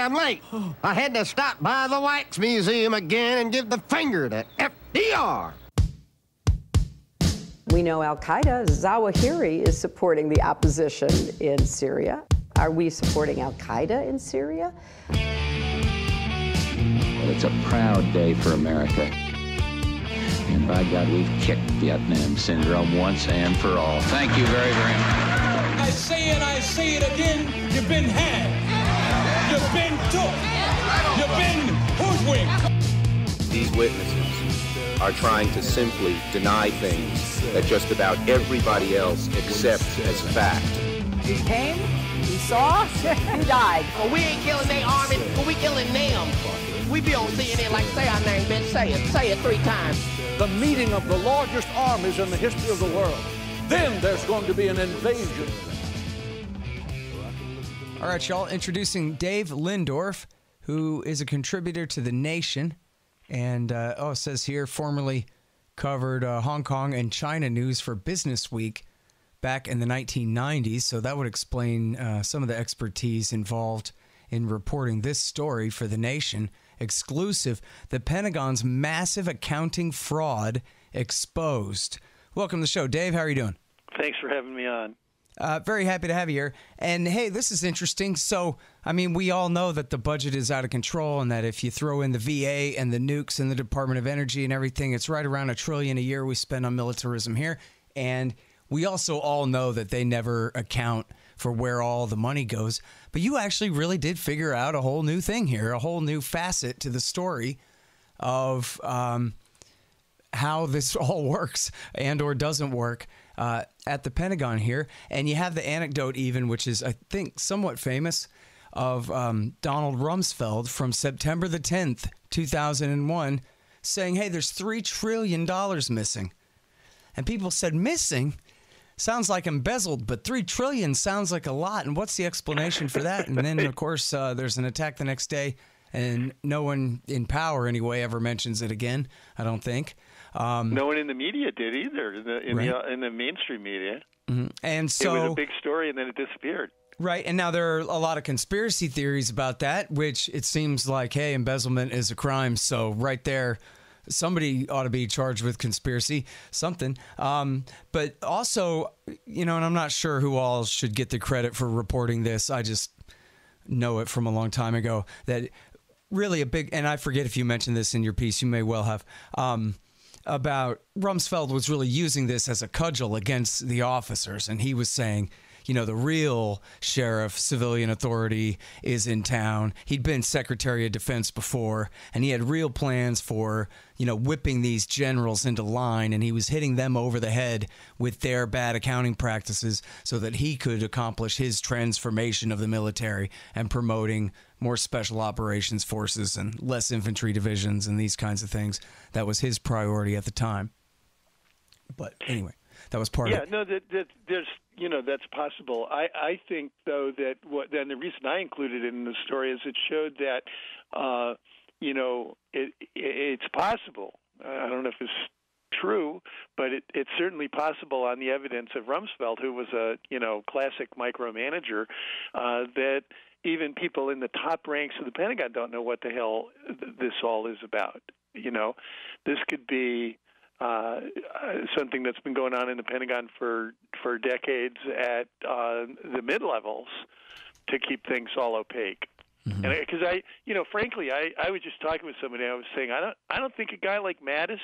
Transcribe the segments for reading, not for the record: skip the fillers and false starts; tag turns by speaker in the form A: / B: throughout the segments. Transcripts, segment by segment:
A: sorry I'm late. I had to stop by the Wax Museum again and give the finger to FDR.
B: We know Al-Qaeda, Zawahiri, is supporting the opposition in Syria. Are we supporting Al-Qaeda in Syria?
C: Well, it's a proud day for America. And by God, we've kicked Vietnam syndrome once and for all. Thank you very, very much.
D: I say it again, you've been had. You've been took. You've been hoodwinked.
E: These witnesses are trying to simply deny things that just about everybody else accepts as fact.
B: He came, he saw, he died.
F: Well, we ain't killing their army, but we killing them. We be on CNN like, say our name, bitch, say it 3 times.
D: The meeting of the largest armies in the history of the world. Then there's going to be an invasion.
G: All right, y'all, introducing Dave Lindorff, who is a contributor to The Nation. And, it says here, formerly covered Hong Kong and China news for Business Week back in the 1990s. So that would explain some of the expertise involved in reporting this story for The Nation. Exclusive, the Pentagon's massive accounting fraud exposed. Welcome to the show. Dave, how are you doing?
H: Thanks for having me on.
G: Very happy to have you here. And, hey, this is interesting. So, I mean, we all know that the budget is out of control and that if you throw in the VA and the nukes and the Department of Energy and everything, it's right around $1 trillion a year we spend on militarism here. And we also all know that they never account for where all the money goes. But you actually really did figure out a whole new thing here, a whole new facet to the story of how this all works and or doesn't work at the Pentagon here. And you have the anecdote even, which is, I think, somewhat famous, of Donald Rumsfeld from September the 10th, 2001, saying, hey, there's $3 trillion missing. And people said, missing? Sounds like embezzled, but $3 trillion sounds like a lot. And what's the explanation for that? And then, of course, there's an attack the next day, and no one in power, anyway, ever mentions it again, I don't think.
H: No one in the media did either, in the mainstream media.
G: Mm-hmm. And so
H: it was a big story, and then it disappeared.
G: Right, and now there are a lot of conspiracy theories about that, which it seems like, hey, embezzlement is a crime, so right there, somebody ought to be charged with conspiracy, something. But also, and I'm not sure who all should get the credit for reporting this. I just know it from a long time ago that really a big, and I forget if you mentioned this in your piece, you may well have, about Rumsfeld was really using this as a cudgel against the officers. And he was saying, the real sheriff, civilian authority is in town. He'd been Secretary of Defense before, and he had real plans for, whipping these generals into line, and he was hitting them over the head with their bad accounting practices so that he could accomplish his transformation of the military and promoting more special operations forces and less infantry divisions and these kinds of things. That was his priority at the time. But anyway, that was part of it.
H: Yeah, no, there's, that's possible. I think, though, that the reason I included it in the story is it showed that, it's possible. I don't know if it's true, but it's certainly possible on the evidence of Rumsfeld, who was a, classic micromanager, that even people in the top ranks of the Pentagon don't know what the hell this all is about. This could be something that's been going on in the Pentagon for decades at the mid-levels to keep things all opaque. Mm-hmm. And because frankly, I was just talking with somebody. I was saying I don't think a guy like Mattis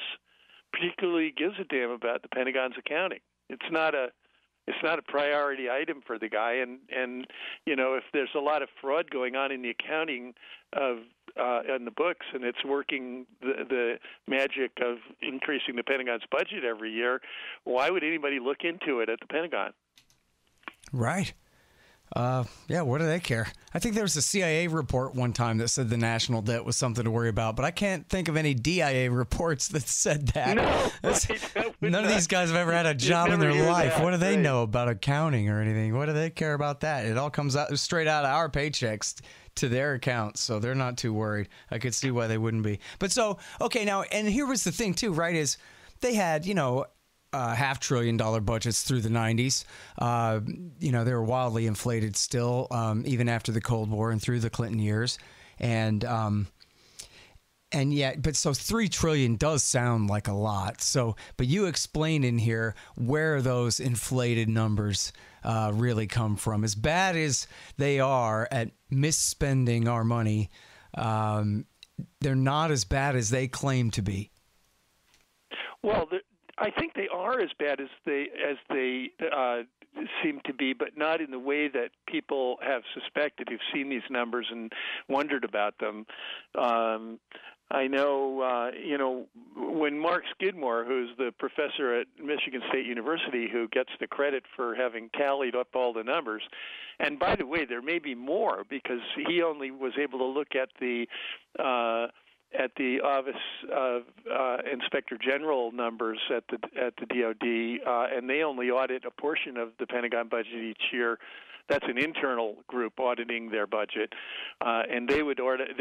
H: particularly gives a damn about the Pentagon's accounting. It's not a priority item for the guy, and if there's a lot of fraud going on in the accounting of on the books, and it's working the magic of increasing the Pentagon's budget every year, why would anybody look into it at the Pentagon?
G: Right. Yeah, what do they care? I think there was a CIA report one time that said the national debt was something to worry about, but I can't think of any DIA reports that said that.
H: No,
G: none of these guys have ever had a job in their life. What do they know about accounting or anything? What do they care about that? It all comes out straight out of our paychecks to their accounts, so they're not too worried. I could see why they wouldn't be. But so, okay, now, and here was the thing too, right, is they had, $500 billion budgets through the 90s. They were wildly inflated still, even after the Cold War and through the Clinton years. And yet, but so $3 trillion does sound like a lot. So, but you explain in here where those inflated numbers really come from. As bad as they are at misspending our money, they're not as bad as they claim to be.
H: Well, I think they are as bad as they seem to be, but not in the way that people have suspected who've seen these numbers and wondered about them. I know, when Mark Skidmore, who's the professor at Michigan State University who gets the credit for having tallied up all the numbers, and by the way, there may be more because he only was able to look at the Office of Inspector General numbers at the DoD, and they only audit a portion of the Pentagon budget each year. That's an internal group auditing their budget, and they would audit,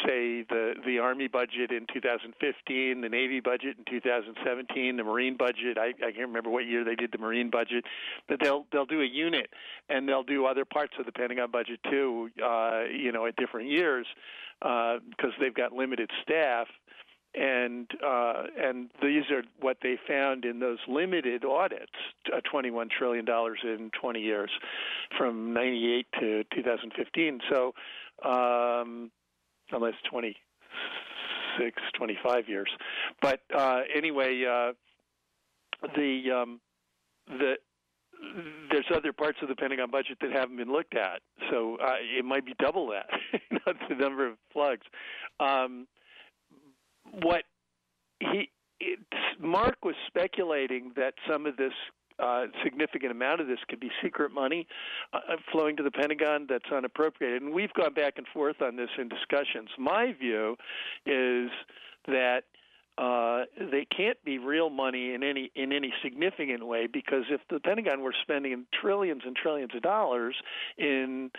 H: say the Army budget in 2015, the Navy budget in 2017, the Marine budget. I can't remember what year they did the Marine budget, but they'll do a unit, and they'll do other parts of the Pentagon budget too, at different years, because they've got limited staff. And these are what they found in those limited audits, $21 trillion in 20 years, from 98 to 2015. So, unless 26, 25 years. But anyway, there's other parts of the Pentagon budget that haven't been looked at. So it might be double that, not the number of plugs. Mark was speculating that some of this significant amount of this could be secret money flowing to the Pentagon that's unappropriated, and we've gone back and forth on this in discussions. My view is that they can't be real money in any significant way, because if the Pentagon were spending trillions and trillions of dollars in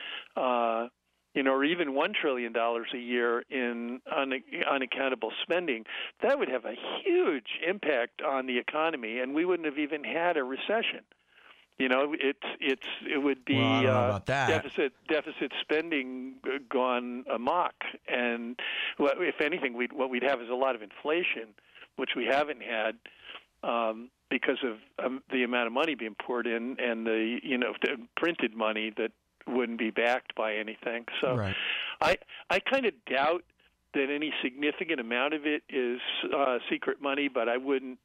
H: or even $1 trillion a year in unaccountable spending, that would have a huge impact on the economy, and we wouldn't have even had a recession. It would be
G: I don't know about that.
H: deficit spending gone amok, and if anything, what we'd have is a lot of inflation, which we haven't had because of the amount of money being poured in and the printed money that wouldn't be backed by anything. So
G: right.
H: I kind of doubt that any significant amount of it is secret money, but I wouldn't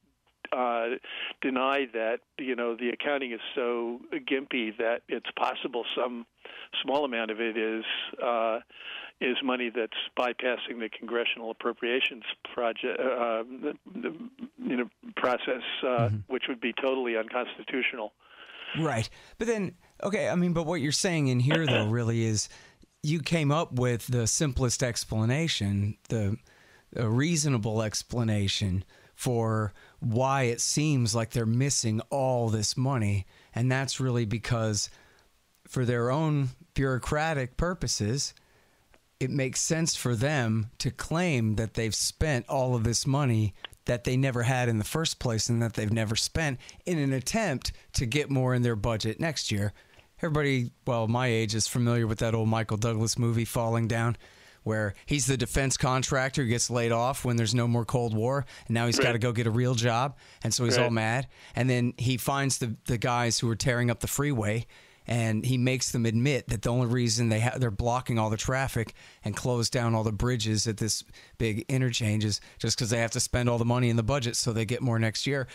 H: deny that the accounting is so gimpy that it's possible some small amount of it is money that's bypassing the congressional appropriations project process, which would be totally unconstitutional.
G: Right. But then, okay, but what you're saying in here, though, really is you came up with the simplest explanation, the reasonable explanation for why it seems like they're missing all this money. And that's really because for their own bureaucratic purposes, it makes sense for them to claim that they've spent all of this money that they never had in the first place and that they've never spent in an attempt to get more in their budget next year. Everybody, my age is familiar with that old Michael Douglas movie, Falling Down, where he's the defense contractor who gets laid off when there's no more Cold War, and now he's got to go get a real job, and so he's all mad. And then he finds the guys who are tearing up the freeway, and he makes them admit that the only reason they're blocking all the traffic and close down all the bridges at this big interchange is just because they have to spend all the money in the budget so they get more next year.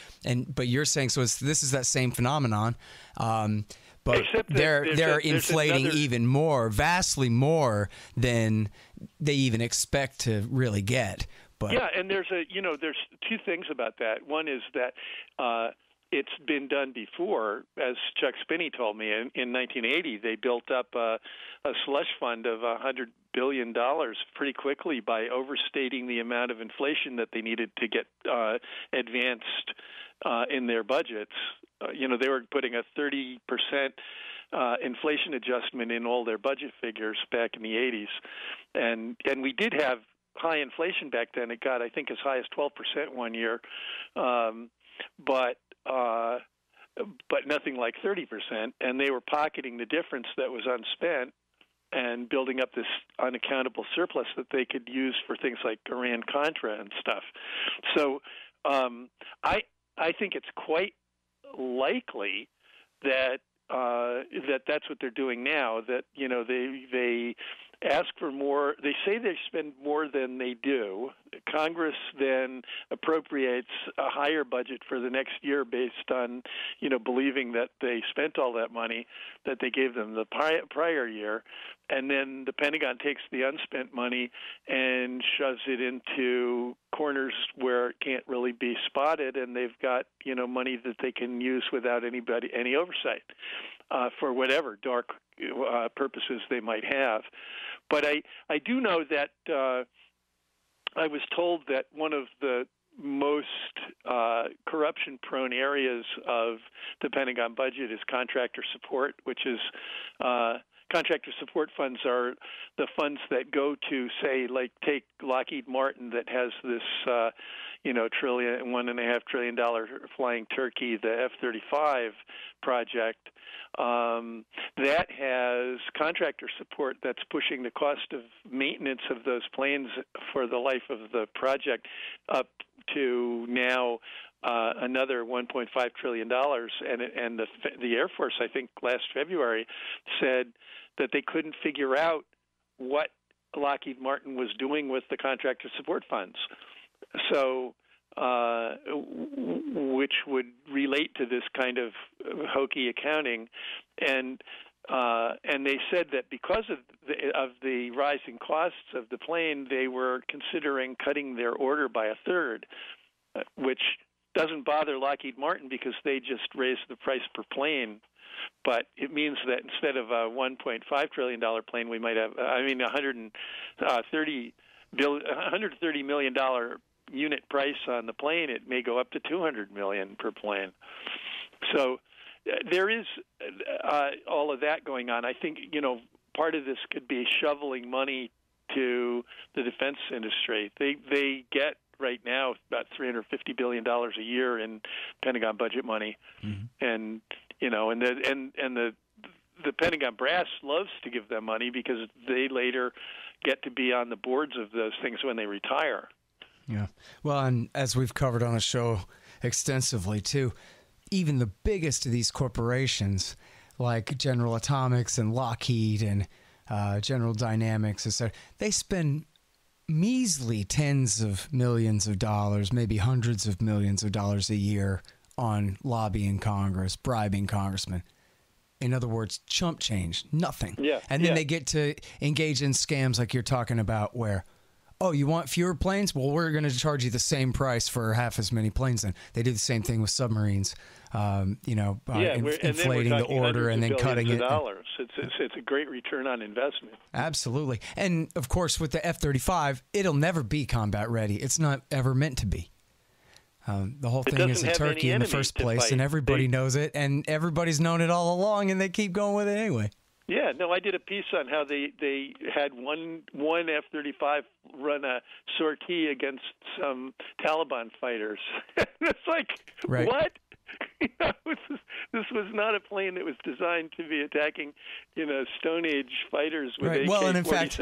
G: But you're saying this is that same phenomenon, but they're inflating even more, vastly more than they even expect to really get. But
H: yeah, and there's two things about that. One is that it's been done before, as Chuck Spinney told me. In 1980, they built up a slush fund of $100 billion pretty quickly by overstating the amount of inflation that they needed to get advanced in their budgets. They were putting a 30% inflation adjustment in all their budget figures back in the 80s. And we did have high inflation back then. It got, I think, as high as 12% one year. but nothing like 30%, and they were pocketing the difference that was unspent and building up this unaccountable surplus that they could use for things like Iran-Contra and stuff. So I think it's quite likely that that's what they're doing now. That they ask for more. They say they spend more than they do. Congress then appropriates a higher budget for the next year based on, believing that they spent all that money that they gave them the prior year. And then the Pentagon takes the unspent money and shoves it into corners where it can't really be spotted, and they've got, money that they can use without any oversight for whatever dark purposes they might have. But I do know that I was told that one of the most corruption-prone areas of the Pentagon budget is contractor support, which is contractor support funds are the funds that go to, say, like take Lockheed Martin that has this, $1.5 trillion flying turkey, the F-35 project. That has contractor support that's pushing the cost of maintenance of those planes for the life of the project up to now another $1.5 trillion. And the Air Force, I think last February, said that they couldn't figure out what Lockheed Martin was doing with the contractor support funds. So, which would relate to this kind of hokey accounting, and they said that because of the rising costs of the plane, they were considering cutting their order by a third, which doesn't bother Lockheed Martin because they just raised the price per plane. But it means that instead of a $1.5 trillion plane, we might have, $130 million unit price on the plane. It may go up to $200 million per plane. So there is all of that going on. I think, part of this could be shoveling money to the defense industry. They get right now about $350 billion a year in Pentagon budget money, and the Pentagon brass loves to give them money because they later get to be on the boards of those things when they retire.
G: Yeah. Well, and as we've covered on the show extensively too, even the biggest of these corporations like General Atomics and Lockheed and General Dynamics, etc., they spend measly tens of millions of dollars, maybe hundreds of millions of dollars a year on lobbying Congress, bribing congressmen. In other words, chump change, nothing.
H: Yeah,
G: and then they get to engage in scams like you're talking about where, oh, you want fewer planes? Well, we're going to charge you the same price for half as many planes then. They do the same thing with submarines, inflating the order and then cutting it.
H: Dollars. It's a great return on investment.
G: Absolutely. And, of course, with the F-35, it'll never be combat ready. It's not ever meant to be. The whole thing is a turkey in the first place, and everybody knows it, and everybody's known it all along, and they keep going with it anyway.
H: Yeah, no, I did a piece on how they had one F-35 run a sortie against some Taliban fighters. It's like,
G: right.
H: What? This was not a plane that was designed to be attacking, Stone Age fighters with AK-47s.
G: Well, and in fact,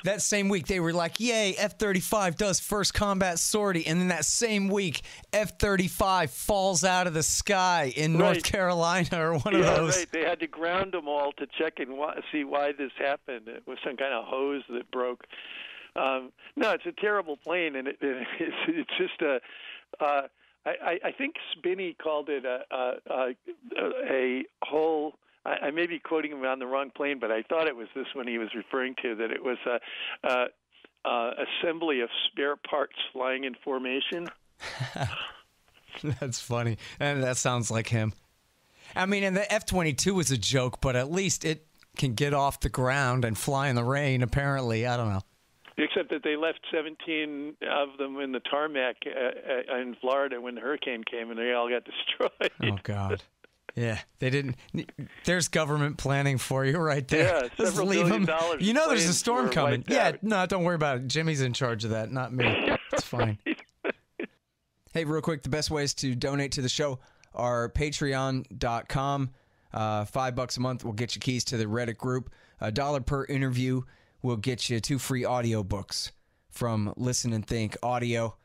G: that same week they were like, "Yay, F-35 does first combat sortie," and then that same week, F-35 falls out of the sky in North Carolina or one of those.
H: Right. They had to ground them all to check and see why this happened. It was some kind of hose that broke. No, it's a terrible plane, and it's just a. I think Spinney called it a whole. I may be quoting him on the wrong plane, but I thought it was this one he was referring to. That it was a assembly of spare parts flying in formation.
G: That's funny, and that sounds like him. I mean, and the F-22 was a joke, but at least it can get off the ground and fly in the rain. Apparently, I don't know.
H: Except that they left 17 of them in the tarmac in Florida when the hurricane came, and they all got destroyed.
G: Oh, God. Yeah, they didn't. There's government planning for you right there.
H: Yeah, several billion dollars.
G: You know there's a storm coming. Yeah,
H: out.
G: no, don't worry about it. Jimmy's in charge of that, not me. It's fine. Hey, real quick, the best ways to donate to the show are patreon.com. $5 a month will get you keys to the Reddit group. $1 per interview will get you 2 free audiobooks from Listen and Think Audio.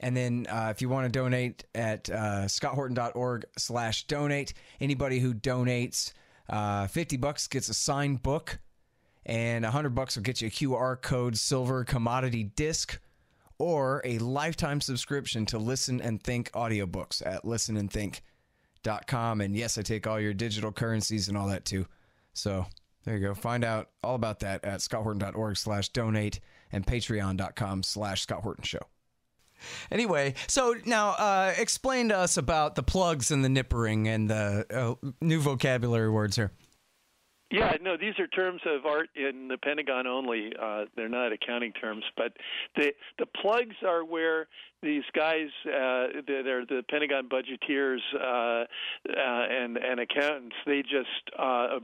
G: And then if you want to donate at scotthorton.org/donate, anybody who donates $50 gets a signed book, and $100 will get you a QR code silver commodity disc or a lifetime subscription to Listen and Think audiobooks at listenandthink.com. And yes, I take all your digital currencies and all that too. So there you go. Find out all about that at scotthorton.org/donate and patreon.com/scotthortonshow. Anyway, so now explain to us about the plugs and the nippering and the new vocabulary words here.
H: Yeah, no, these are terms of art in the Pentagon only. They're not accounting terms, but the plugs are where these guys that are the Pentagon budgeteers and accountants. They just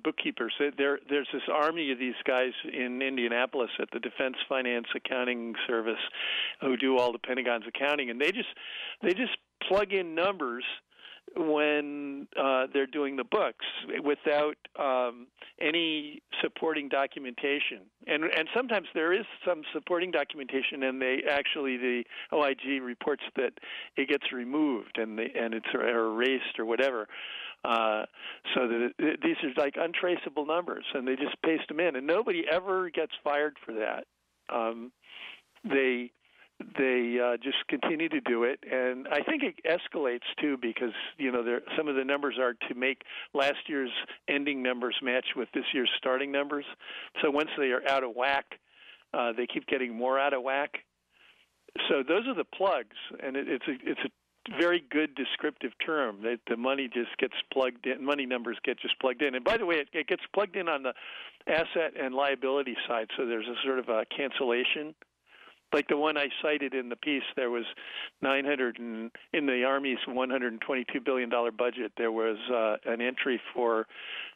H: bookkeepers. There's this army of these guys in Indianapolis at the Defense Finance Accounting Service who do all the Pentagon's accounting, and they just plug in numbers when they're doing the books without any supporting documentation. And sometimes there is some supporting documentation, and the OIG reports that it gets removed and it's erased or whatever. So that these are like untraceable numbers, and they just paste them in, and nobody ever gets fired for that. They just continue to do it, and I think it escalates too because some of the numbers are to make last year's ending numbers match with this year's starting numbers. So once they are out of whack, they keep getting more out of whack. So those are the plugs, and it's a very good descriptive term. The money just gets plugged in. Money numbers get just plugged in, and by the way, it gets plugged in on the asset and liability side. So there's a sort of a cancellation. Like the one I cited in the piece, there was in the Army's $122 billion budget, there was an entry for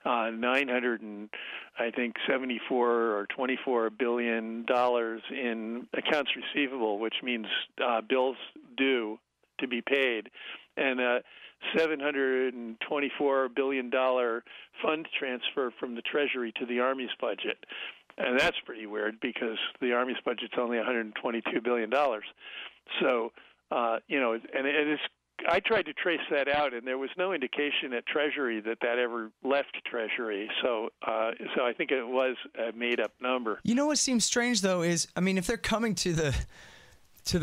H: $974 or $24 billion in accounts receivable, which means bills due to be paid, and a $724 billion fund transfer from the Treasury to the Army's budget. And that's pretty weird because the Army's budget's only $122 billion. So, and I tried to trace that out, and there was no indication at Treasury that ever left Treasury. So I think it was a made-up number.
G: You know what seems strange, though, is, if they're coming to the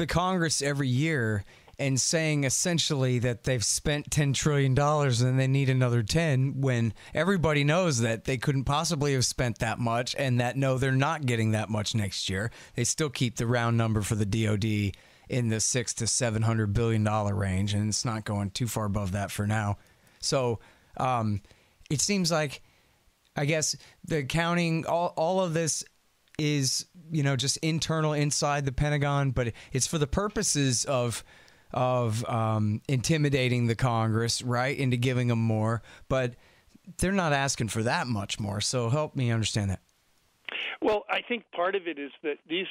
G: Congress every year and saying essentially that they've spent $10 trillion and they need another 10 when everybody knows that they couldn't possibly have spent that much and that, no, they're not getting that much next year. They still keep the round number for the DOD in the $600 to $700 billion range, and it's not going too far above that for now. So it seems like, I guess, the accounting, all of this is, just internal inside the Pentagon, but it's for the purposes of intimidating the Congress, right, into giving them more, but they're not asking for that much more. So help me understand that.
H: Well, I think part of it is that these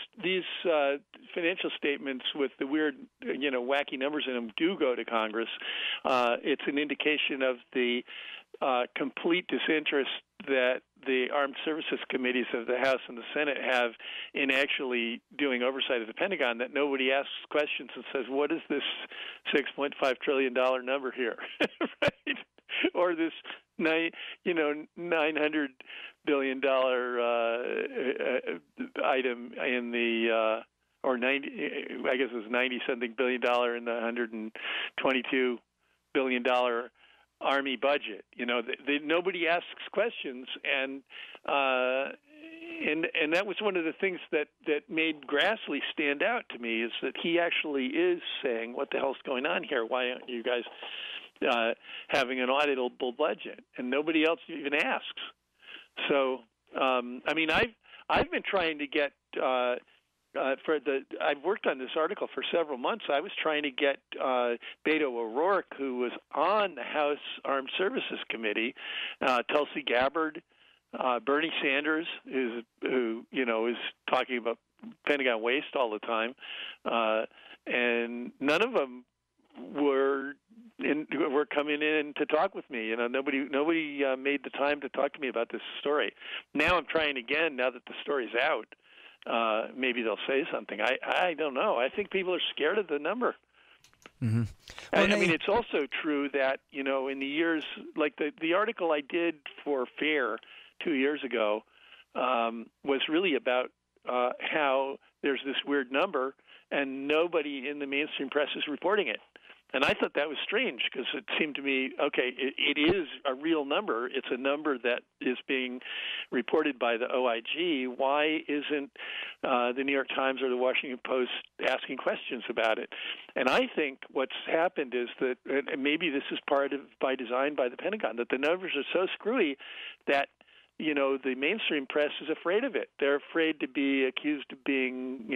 H: financial statements with the weird, wacky numbers in them do go to Congress. It's an indication of the complete disinterest that the Armed Services Committees of the House and the Senate have in actually doing oversight of the Pentagon, that nobody asks questions and says, what is this $6.5 trillion number here, right? Or this $900 billion item in the or 90, I guess it was 90-something billion dollar in the $122 billion Army budget. Nobody asks questions, and that was one of the things that made Grassley stand out to me, is that he actually is saying, what the hell's going on here? Why aren't you guys having an auditable budget? And nobody else even asks. So, I've been trying to get I've worked on this article for several months. I was trying to get Beto O'Rourke, who was on the House Armed Services Committee, Tulsi Gabbard, Bernie Sanders, who is talking about Pentagon waste all the time, and none of them were coming in to talk with me. Nobody made the time to talk to me about this story. Now I'm trying again. Now that the story's out, maybe they'll say something. I don't know. I think people are scared of the number.
G: Mm-hmm. Well,
H: I mean, it's also true that in the years like the article I did for FAIR 2 years ago was really about how there's this weird number and nobody in the mainstream press is reporting it. And I thought that was strange because it seemed to me, okay, it is a real number. It's a number that is being reported by the OIG. Why isn't the New York Times or the Washington Post asking questions about it? And I think what's happened is that, and maybe this is by design by the Pentagon, that the numbers are so screwy that the mainstream press is afraid of it. They're afraid to be accused of being,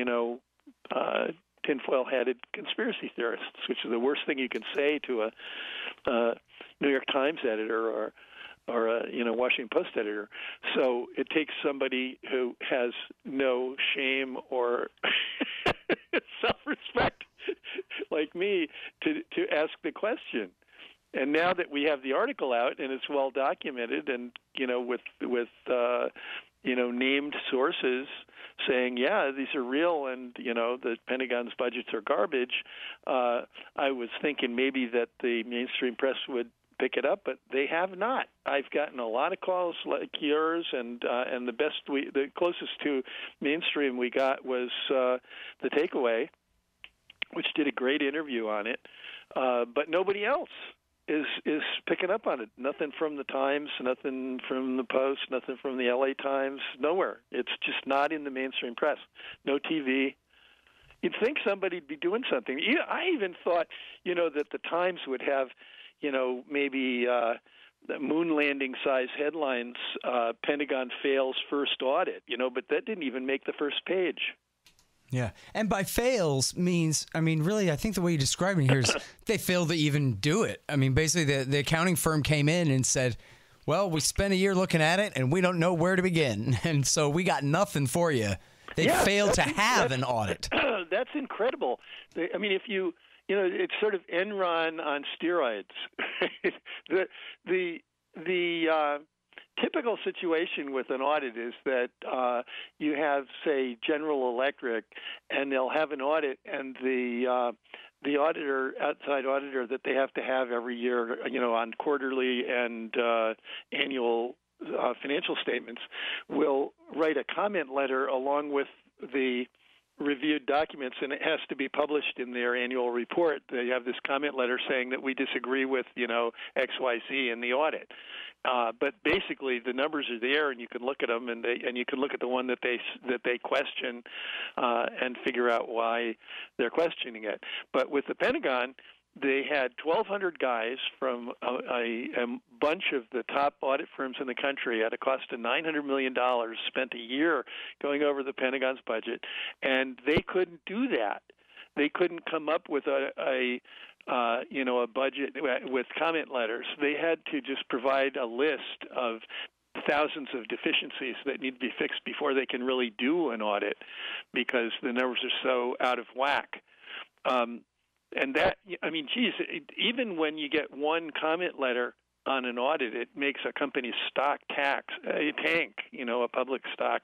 H: tinfoil-hatted conspiracy theorists, which is the worst thing you can say to a New York Times editor or a Washington Post editor. So it takes somebody who has no shame or self-respect like me to ask the question. And now that we have the article out and it's well documented, and with named sources saying, yeah, these are real, and the Pentagon's budgets are garbage, I was thinking maybe that the mainstream press would pick it up, but they have not. I've gotten a lot of calls like yours, and the closest to mainstream we got was The Takeaway, which did a great interview on it, but nobody else is picking up on it. Nothing from the Times, nothing from the Post, nothing from the LA Times, nowhere. It's just not in the mainstream press. No TV. You'd think somebody'd be doing something. I even thought, that the Times would have, maybe the moon landing size headlines, Pentagon fails first audit, but that didn't even make the first page.
G: Yeah. And by fails means, really, I think the way you describe it here is they failed to even do it. Basically, the accounting firm came in and said, well, we spent a year looking at it, and we don't know where to begin. And so we got nothing for you. They failed to have an audit.
H: That's incredible. If you, it's sort of Enron on steroids. The typical situation with an audit is that you have, say, General Electric, and they'll have an audit, and the outside auditor that they have to have every year, on quarterly and annual financial statements, will write a comment letter along with the reviewed documents, and it has to be published in their annual report. They have this comment letter saying that we disagree with, XYZ in the audit. But basically, the numbers are there, and you can look at them, and you can look at the one that they question, and figure out why they're questioning it. But with the Pentagon, they had 1,200 guys from a bunch of the top audit firms in the country at a cost of $900 million, spent a year going over the Pentagon's budget, and they couldn't do that. They couldn't come up with a budget with comment letters. They had to just provide a list of thousands of deficiencies that need to be fixed before they can really do an audit, because the numbers are so out of whack. And that, even when you get one comment letter on an audit, it makes a company's stock tank, a public stock.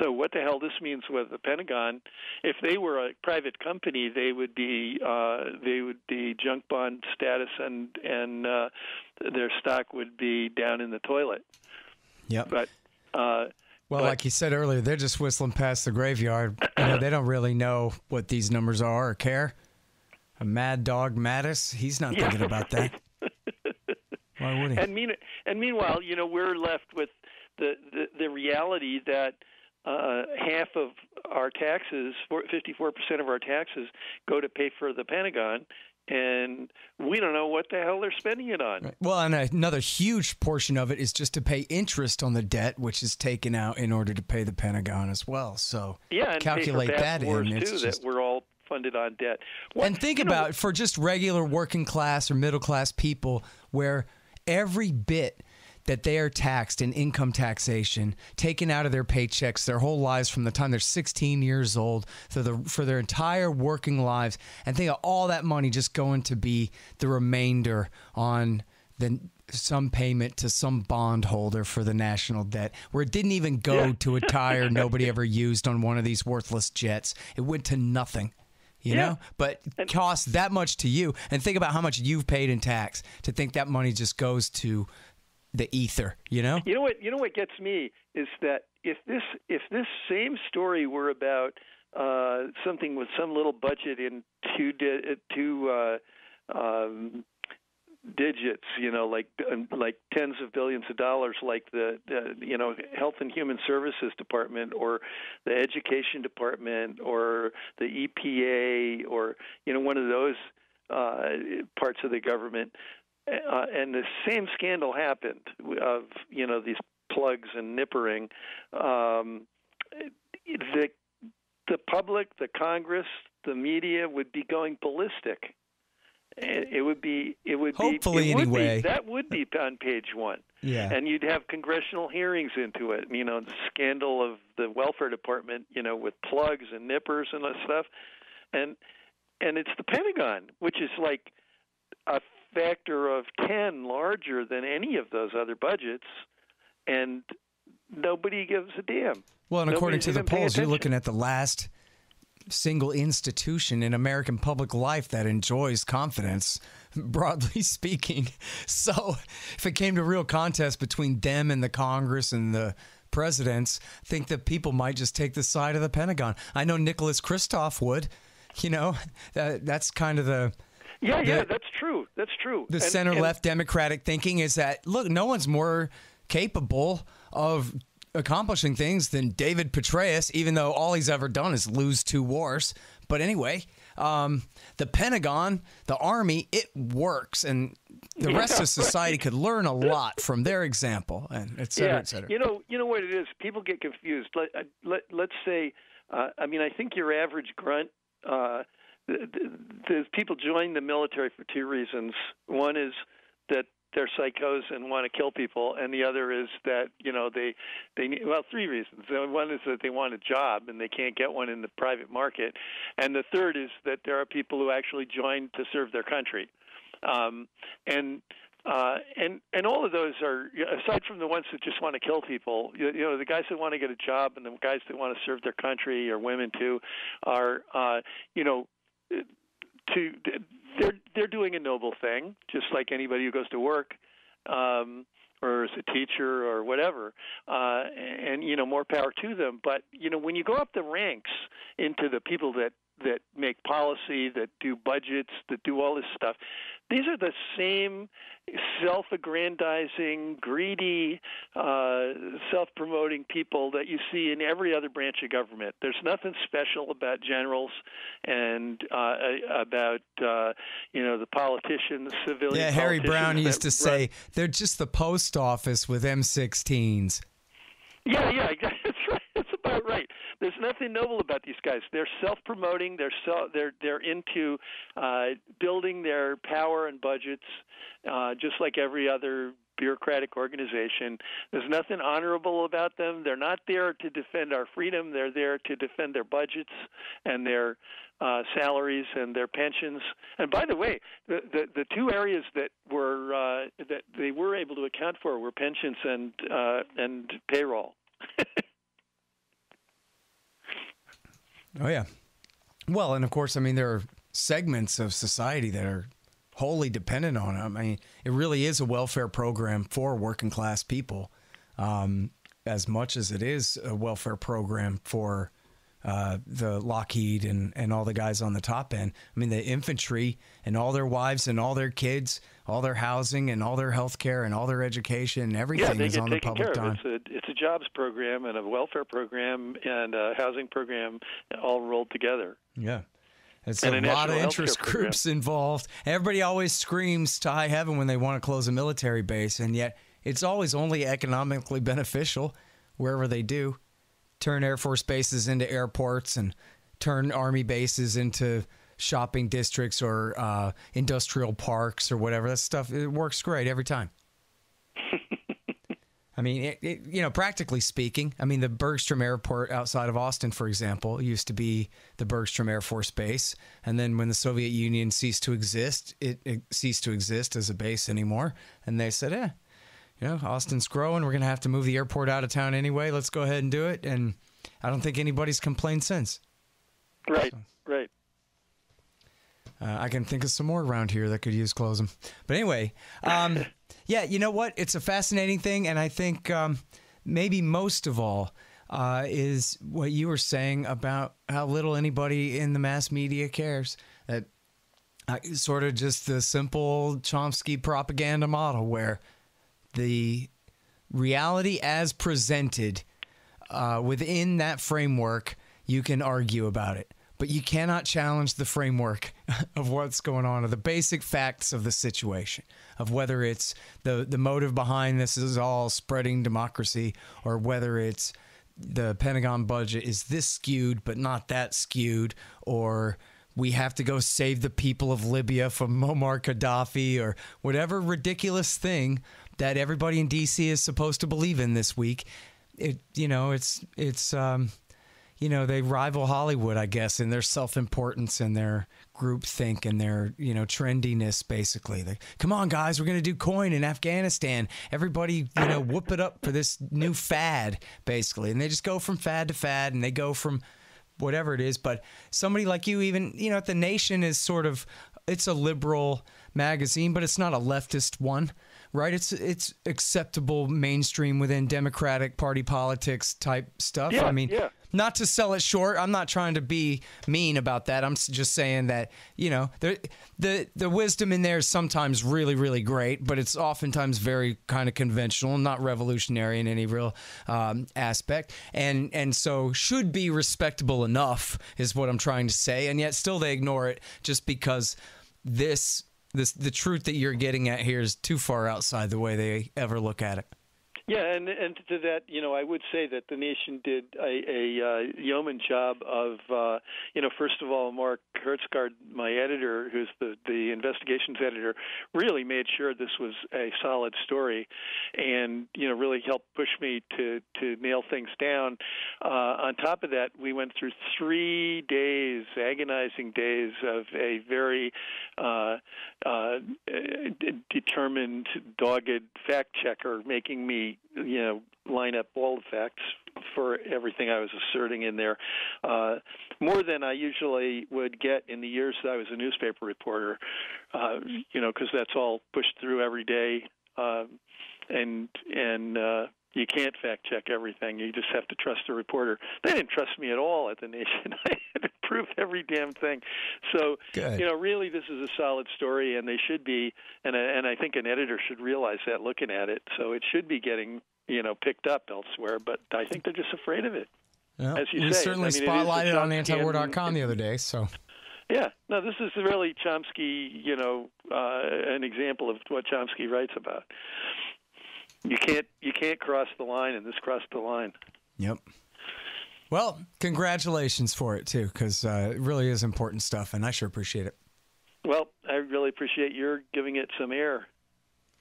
H: So what the hell this means with the Pentagon? If they were a private company, they would be junk bond status, and their stock would be down in the toilet.
G: Yep.
H: But
G: like you said earlier, they're just whistling past the graveyard. They don't really know what these numbers are or care. A Mad Dog Mattis, he's not thinking about that. Why would he?
H: And meanwhile, we're left with the reality that half of our taxes, 54% of our taxes, go to pay for the Pentagon, and we don't know what the hell they're spending it on.
G: Right. Well, and another huge portion of it is just to pay interest on the debt, which is taken out in order to pay the Pentagon as well. So
H: and
G: calculate
H: pay for
G: that
H: wars
G: in.
H: Too, that we're all funded on debt.
G: And think about for just regular working class or middle class people, where every bit that they are taxed in income taxation, taken out of their paychecks their whole lives from the time they're 16 years old for their entire working lives, and think of all that money just going to be the remainder on some payment to some bondholder for the national debt, where it didn't even go to a tire nobody ever used on one of these worthless jets. It went to nothing. You know, but it costs that much to you. And think about how much you've paid in tax to think that money just goes to the ether, you know?
H: You know what gets me is that if this same story were about something with some little budget in two digits, you know, like tens of billions of dollars, like the Health and Human Services Department or the Education Department or the EPA or, you know, one of those parts of the government, and the same scandal happened of, you know, these plugs and nippering, the public, the Congress, the media would be going ballistic. It would be
G: hopefully anyway.
H: That would be on page one.
G: Yeah.
H: And you'd have congressional hearings into it. You know, the scandal of the welfare department, you know, with plugs and nippers and that stuff. And it's the Pentagon, which is like a factor of 10 larger than any of those other budgets, and nobody gives a damn.
G: Well, and according
H: Nobody's
G: to the
H: even paying
G: polls, you're
H: attention.
G: looking at the last single institution in American public life that enjoys confidence, broadly speaking. So if it came to a real contest between them and the Congress and the presidents, I think that people might just take the side of the Pentagon. I know Nicholas Kristof would, you know, that's kind of the...
H: Yeah, that's true. That's true.
G: The center-left Democratic thinking is that, look, no one's more capable of accomplishing things than David Petraeus, even though all he's ever done is lose 2 wars. But anyway, the Pentagon, the Army, it works, and the rest of society could learn a lot from their example, and et cetera, et cetera.
H: You know what it is? People get confused. Let's say, I mean, I think your average grunt, the people join the military for 2 reasons. One is that they're psychos and want to kill people, and the other is that, you know, they need, well, 3 reasons. One is that they want a job and they can't get one in the private market, and the third is that there are people who actually join to serve their country, and all of those are, aside from the ones that just want to kill people, you know, the guys that want to get a job and the guys that want to serve their country, or women too, are, you know, they're doing a noble thing, just like anybody who goes to work, or as a teacher or whatever, and, you know, more power to them. But, you know, when you go up the ranks into the people that make policy, that do budgets, that do all this stuff, these are the same self-aggrandizing, greedy, self-promoting people that you see in every other branch of government. There's nothing special about generals and about, you know, the politicians, civilian
G: Yeah, Harry
H: politicians
G: Brown used to
H: that
G: say, they're just the post office with M16s.
H: Yeah, that's right. That's about right. There's nothing noble about these guys. They're self-promoting. They're into building their power and budgets, just like every other bureaucratic organization. There's nothing honorable about them. They're not there to defend our freedom. They're there to defend their budgets and their salaries and their pensions. And by the way, the 2 areas that they were able to account for were pensions and payroll.
G: Oh, yeah. Well, and of course, I mean, there are segments of society that are wholly dependent on it. I mean, it really is a welfare program for working class people, as much as it is a welfare program for the Lockheed and all the guys on the top end. I mean, the infantry and all their wives and all their kids, all their housing and all their health care and all their education and everything is on the public dime.
H: It's a jobs program and a welfare program and a housing program all rolled together.
G: Yeah. It's
H: And
G: a
H: a
G: lot of
H: national
G: interest
H: healthcare program.
G: groups involved. Everybody always screams to high heaven when they want to close a military base, and yet it's always only economically beneficial wherever they do. Turn Air Force bases into airports and turn Army bases into shopping districts or industrial parks or whatever. That stuff, it works great every time. I mean, practically speaking, I mean, the Bergstrom Airport outside of Austin, for example, used to be the Bergstrom Air Force Base. And then when the Soviet Union ceased to exist, it ceased to exist as a base anymore. And they said, Austin's growing. We're going to have to move the airport out of town anyway. Let's go ahead and do it. And I don't think anybody's complained since.
H: Right, right.
G: I can think of some more around here that could use closing. But anyway, yeah, you know what? It's a fascinating thing, and I think maybe most of all is what you were saying about how little anybody in the mass media cares. That sort of just the simple Chomsky propaganda model where the reality as presented within that framework, you can argue about it. But you cannot challenge the framework of what's going on, or the basic facts of the situation, of whether it's the motive behind this is all spreading democracy, or whether it's the Pentagon budget is this skewed but not that skewed, or we have to go save the people of Libya from Muammar Gaddafi, or whatever ridiculous thing that everybody in D.C. is supposed to believe in this week. They rival Hollywood, I guess, in their self-importance and their groupthink and their, trendiness, basically. Come on, guys, we're going to do coin in Afghanistan. Everybody, whoop it up for this new fad, basically. And they just go from fad to fad, and they go from whatever it is. But somebody like you even, The Nation is sort of, it's a liberal magazine, but it's not a leftist one. Right, it's acceptable mainstream within Democratic Party politics type stuff.
H: Yeah,
G: I mean, not to sell it short. I'm not trying to be mean about that. I'm just saying that the wisdom in there is sometimes really, really great, but it's oftentimes very kind of conventional, not revolutionary in any real aspect, and so should be respectable enough is what I'm trying to say, and yet still they ignore it just because the truth that you're getting at here is too far outside the way they ever look at it.
H: Yeah, and to that, I would say that the Nation did a yeoman job of, first of all, Mark Hertzgaard, my editor, who's the investigations editor, really made sure this was a solid story, and really helped push me to nail things down. On top of that, we went through 3 days, agonizing days of a very determined, dogged fact checker making me line up all the facts for everything I was asserting in there, more than I usually would get in the years that I was a newspaper reporter, because that's all pushed through every day, and you can't fact check everything. You just have to trust the reporter. They didn't trust me at all at the Nation. I had to prove every damn thing. So,
G: good.
H: Really, this is a solid story, and they should be. And I think an editor should realize that looking at it. So it should be getting picked up elsewhere. But I think they're just afraid of it.
G: Well,
H: as you
G: we
H: say,
G: certainly spotlighted on antiwar.com the other day. So.
H: Yeah, no, this is really Chomsky. An example of what Chomsky writes about. You can't cross the line, and this crossed the line.
G: Yep. Well, congratulations for it, too, because it really is important stuff, and I sure appreciate it.
H: Well, I really appreciate your giving it some air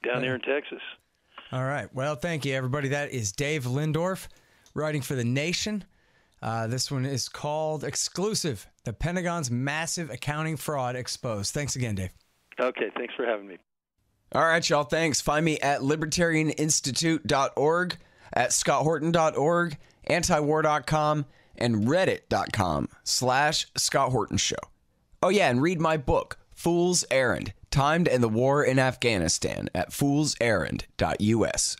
H: down there in Texas.
G: All right. Well, thank you, everybody. That is Dave Lindorff, writing for The Nation. This one is called Exclusive, The Pentagon's Massive Accounting Fraud Exposed. Thanks again, Dave.
H: Okay, thanks for having me.
G: All right, y'all. Thanks. Find me at libertarianinstitute.org, at scotthorton.org, antiwar.com, and reddit.com/Scott Horton Show. Oh, yeah, and read my book, Fool's Errand, Time to End the War in Afghanistan, at foolserrand.us.